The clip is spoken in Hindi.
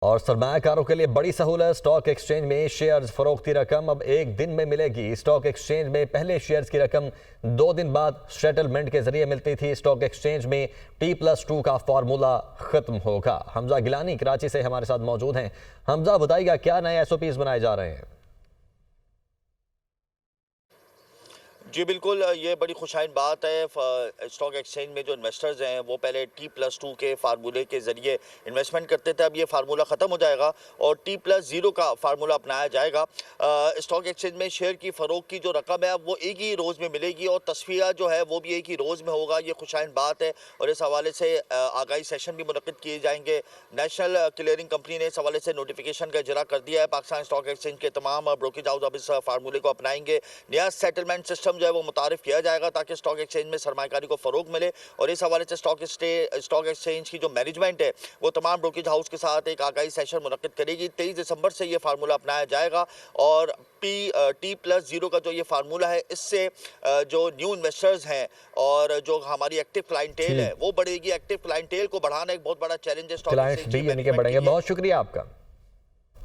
और सरमायाकारों के लिए बड़ी सहूलत, स्टॉक एक्सचेंज में शेयर्स फरोख्ती रकम अब एक दिन में मिलेगी। स्टॉक एक्सचेंज में पहले शेयर्स की रकम 2 दिन बाद सेटलमेंट के जरिए मिलती थी। स्टॉक एक्सचेंज में T+2 का फार्मूला खत्म होगा। हमजा गिलानी कराची से हमारे साथ मौजूद हैं। हमजा, बताइएगा क्या नए SOPs बनाए जा रहे हैं? जी बिल्कुल, ये बड़ी खुशाइन बात है। स्टॉक एक्सचेंज में जो इन्वेस्टर्स हैं वो पहले T+2 के फार्मूले के ज़रिए इन्वेस्टमेंट करते थे। अब ये फार्मूला ख़त्म हो जाएगा और T+0 का फार्मूला अपनाया जाएगा। स्टॉक एक्सचेंज में शेयर की फ़रोख्त की जो रकम है वो एक ही रोज़ में मिलेगी और तस्फिया जो है वो भी एक ही रोज़ में होगा। ये खुशाइन बात है और इस हवाले से आगाही सेशन भी मुनक़्क़िद किए जाएंगे। नेशनल क्लियरिंग कंपनी ने इस हवाले से नोटिफिकेशन का इजरा कर दिया है। पाकिस्तान स्टॉक एक्सचेंज के तमाम ब्रोकरेज हाउस अब इस फार्मूले को अपनाएंगे। नया सेटलमेंट सिस्टम जो है वो मुतारिफ किया जाएगा ताकि स्टॉक एक्सचेंज में सरमायाकारी को फ़रोग मिले। और इस हवाले से स्टॉक एक्सचेंज की जो मैनेजमेंट है वो तमाम ब्रोकरेज हाउस के साथ एक आगाही सेशन मुनक़्क़िद करेगी। 23 दिसंबर से ये फार्मूला अपनाया जाएगा और T+0 का जो ये फार्मूला है इससे जो न्यू इन्वेस्टर्स हैं और जो हमारी एक्टिव क्लाइंटेल है वो बढ़ेगी। एक्टिव क्लाइंटेल को बढ़ाना एक बहुत बड़ा चैलेंज है स्टॉक क्लाइंट्स एक्सचेंज भी यानी कि बढ़ेंगे। बहुत शुक्रिया आपका।